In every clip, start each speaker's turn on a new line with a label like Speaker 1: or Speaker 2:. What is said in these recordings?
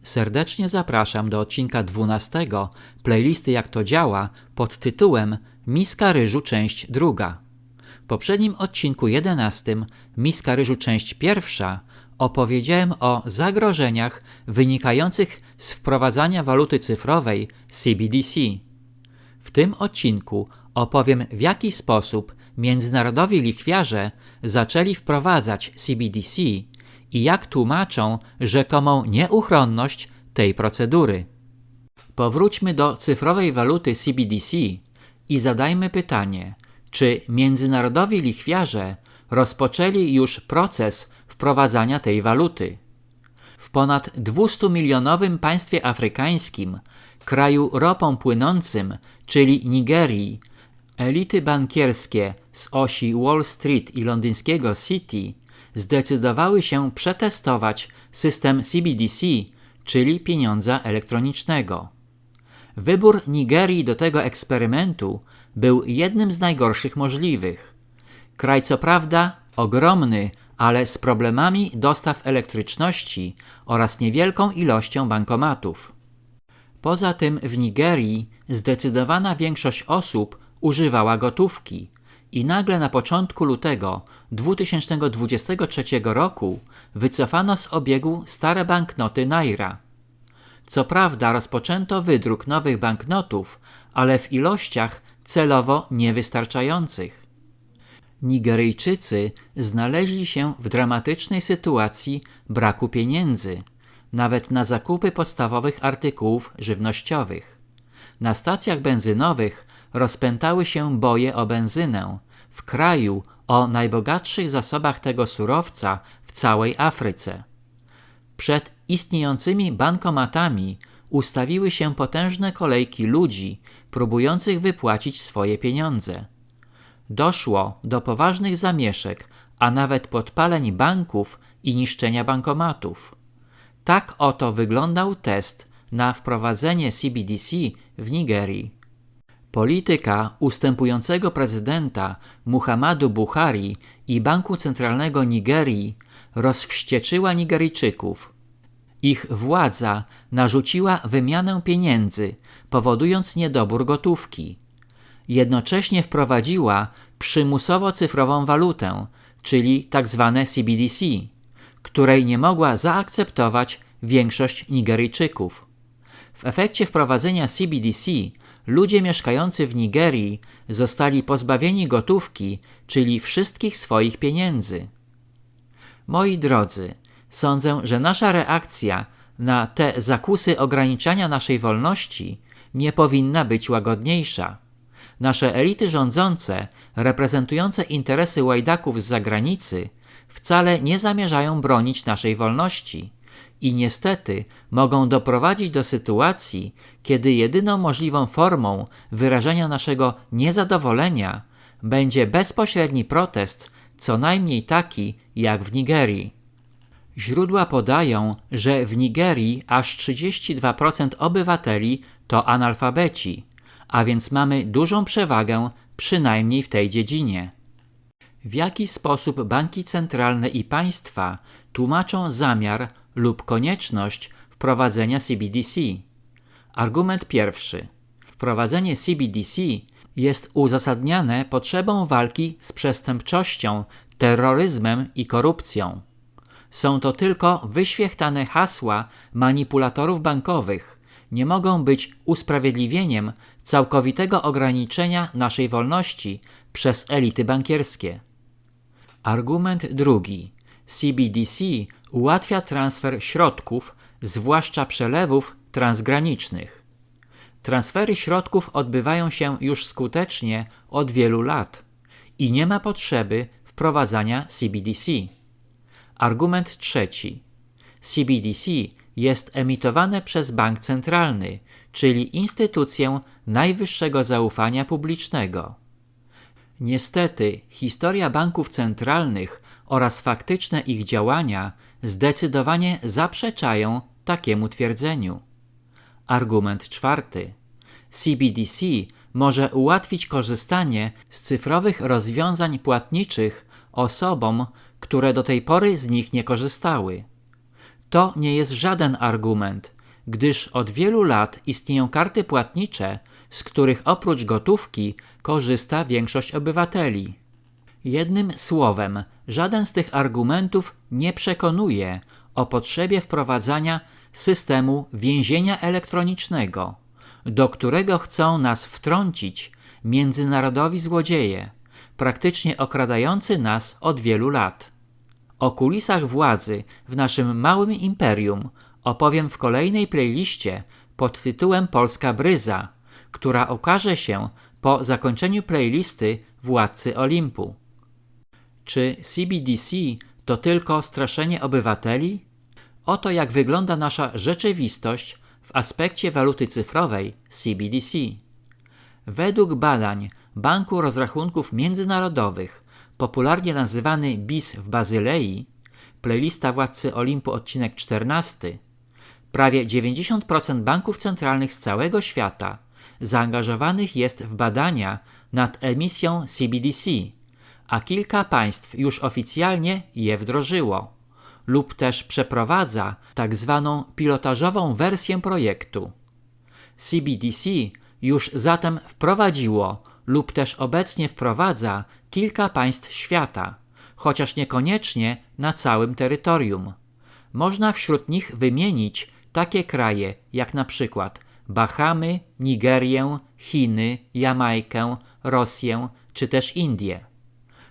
Speaker 1: Serdecznie zapraszam do odcinka 12 playlisty Jak to działa pod tytułem Miska ryżu część 2. W poprzednim odcinku 11 Miska ryżu część 1 opowiedziałem o zagrożeniach wynikających z wprowadzania waluty cyfrowej CBDC. W tym odcinku opowiem, w jaki sposób międzynarodowi lichwiarze zaczęli wprowadzać CBDC i jak tłumaczą rzekomą nieuchronność tej procedury. Powróćmy do cyfrowej waluty CBDC i zadajmy pytanie, czy międzynarodowi lichwiarze rozpoczęli już proces wprowadzania tej waluty. W ponad 200-milionowym państwie afrykańskim, kraju ropą płynącym, czyli Nigerii, elity bankierskie z osi Wall Street i londyńskiego City zdecydowały się przetestować system CBDC, czyli pieniądza elektronicznego. Wybór Nigerii do tego eksperymentu był jednym z najgorszych możliwych. Kraj co prawda ogromny, ale z problemami dostaw elektryczności oraz niewielką ilością bankomatów. Poza tym w Nigerii zdecydowana większość osób używała gotówki i nagle na początku lutego 2023 roku wycofano z obiegu stare banknoty naira. Co prawda rozpoczęto wydruk nowych banknotów, ale w ilościach celowo niewystarczających. Nigeryjczycy znaleźli się w dramatycznej sytuacji braku pieniędzy, nawet na zakupy podstawowych artykułów żywnościowych. Na stacjach benzynowych rozpętały się boje o benzynę w kraju o najbogatszych zasobach tego surowca w całej Afryce. Przed istniejącymi bankomatami ustawiły się potężne kolejki ludzi próbujących wypłacić swoje pieniądze. Doszło do poważnych zamieszek, a nawet podpaleń banków i niszczenia bankomatów. Tak oto wyglądał test na wprowadzenie CBDC w Nigerii. Polityka ustępującego prezydenta Muhammadu Buhari i Banku Centralnego Nigerii rozwścieczyła Nigeryjczyków. Ich władza narzuciła wymianę pieniędzy, powodując niedobór gotówki. Jednocześnie wprowadziła przymusowo cyfrową walutę, czyli tzw. CBDC, której nie mogła zaakceptować większość Nigeryjczyków. W efekcie wprowadzenia CBDC ludzie mieszkający w Nigerii zostali pozbawieni gotówki, czyli wszystkich swoich pieniędzy. Moi drodzy, sądzę, że nasza reakcja na te zakusy ograniczania naszej wolności nie powinna być łagodniejsza. Nasze elity rządzące, reprezentujące interesy łajdaków z zagranicy, wcale nie zamierzają bronić naszej wolności i niestety mogą doprowadzić do sytuacji, kiedy jedyną możliwą formą wyrażenia naszego niezadowolenia będzie bezpośredni protest, co najmniej taki jak w Nigerii. Źródła podają, że w Nigerii aż 32% obywateli to analfabeci, a więc mamy dużą przewagę przynajmniej w tej dziedzinie. W jaki sposób banki centralne i państwa tłumaczą zamiar lub konieczność wprowadzenia CBDC? Argument pierwszy. Wprowadzenie CBDC jest uzasadniane potrzebą walki z przestępczością, terroryzmem i korupcją. Są to tylko wyświechtane hasła manipulatorów bankowych, nie mogą być usprawiedliwieniem całkowitego ograniczenia naszej wolności przez elity bankierskie. Argument drugi. CBDC ułatwia transfer środków, zwłaszcza przelewów transgranicznych. Transfery środków odbywają się już skutecznie od wielu lat i nie ma potrzeby wprowadzania CBDC. Argument trzeci. CBDC jest emitowane przez bank centralny, czyli instytucję najwyższego zaufania publicznego. Niestety, historia banków centralnych oraz faktyczne ich działania zdecydowanie zaprzeczają takiemu twierdzeniu. Argument czwarty. CBDC może ułatwić korzystanie z cyfrowych rozwiązań płatniczych osobom, które do tej pory z nich nie korzystały. To nie jest żaden argument, gdyż od wielu lat istnieją karty płatnicze, z których oprócz gotówki korzysta większość obywateli. Jednym słowem, żaden z tych argumentów nie przekonuje o potrzebie wprowadzania systemu więzienia elektronicznego, do którego chcą nas wtrącić międzynarodowi złodzieje, praktycznie okradający nas od wielu lat. O kulisach władzy w naszym małym imperium opowiem w kolejnej playliście pod tytułem Polska Bryza, która ukaże się po zakończeniu playlisty Władcy Olimpu. Czy CBDC to tylko straszenie obywateli? Oto jak wygląda nasza rzeczywistość w aspekcie waluty cyfrowej CBDC. Według badań Banku Rozrachunków Międzynarodowych, popularnie nazywany BIS w Bazylei, playlista Władcy Olimpu odcinek 14, prawie 90% banków centralnych z całego świata zaangażowanych jest w badania nad emisją CBDC, a kilka państw już oficjalnie je wdrożyło lub też przeprowadza tak zwaną pilotażową wersję projektu. CBDC już zatem wprowadziło lub też obecnie wprowadza kilka państw świata, chociaż niekoniecznie na całym terytorium. Można wśród nich wymienić takie kraje jak na przykład Bahamy, Nigerię, Chiny, Jamajkę, Rosję czy też Indie.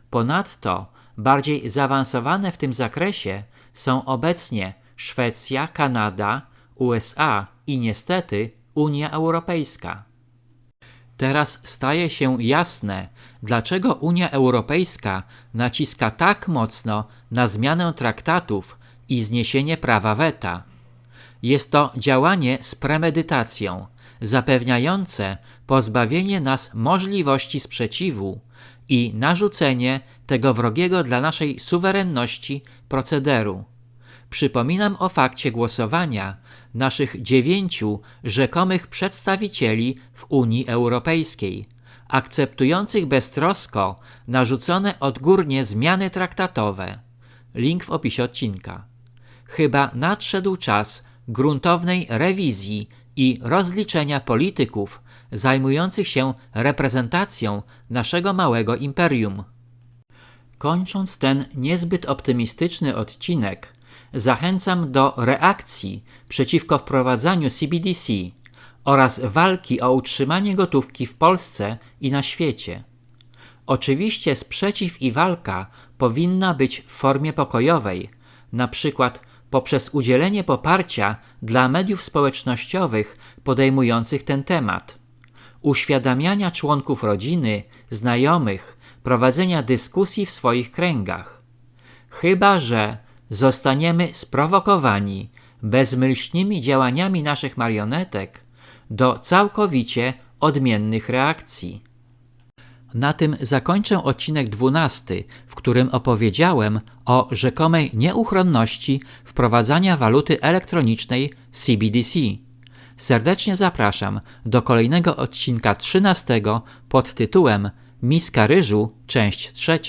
Speaker 1: Ponadto bardziej zaawansowane w tym zakresie są obecnie Szwecja, Kanada, USA i niestety Unia Europejska. Teraz staje się jasne, dlaczego Unia Europejska naciska tak mocno na zmianę traktatów i zniesienie prawa weta. Jest to działanie z premedytacją, zapewniające pozbawienie nas możliwości sprzeciwu i narzucenie tego wrogiego dla naszej suwerenności procederu. Przypominam o fakcie głosowania naszych 9 rzekomych przedstawicieli w Unii Europejskiej, akceptujących beztrosko narzucone odgórnie zmiany traktatowe. Link w opisie odcinka. Chyba nadszedł czas gruntownej rewizji i rozliczenia polityków zajmujących się reprezentacją naszego małego imperium. Kończąc ten niezbyt optymistyczny odcinek, zachęcam do reakcji przeciwko wprowadzaniu CBDC oraz walki o utrzymanie gotówki w Polsce i na świecie. Oczywiście sprzeciw i walka powinna być w formie pokojowej, na przykład poprzez udzielenie poparcia dla mediów społecznościowych podejmujących ten temat, uświadamiania członków rodziny, znajomych, prowadzenia dyskusji w swoich kręgach. Chyba że zostaniemy sprowokowani bezmyślnymi działaniami naszych marionetek do całkowicie odmiennych reakcji. Na tym zakończę odcinek 12, w którym opowiedziałem o rzekomej nieuchronności wprowadzania waluty elektronicznej CBDC. Serdecznie zapraszam do kolejnego odcinka 13 pod tytułem Miska ryżu, część 3.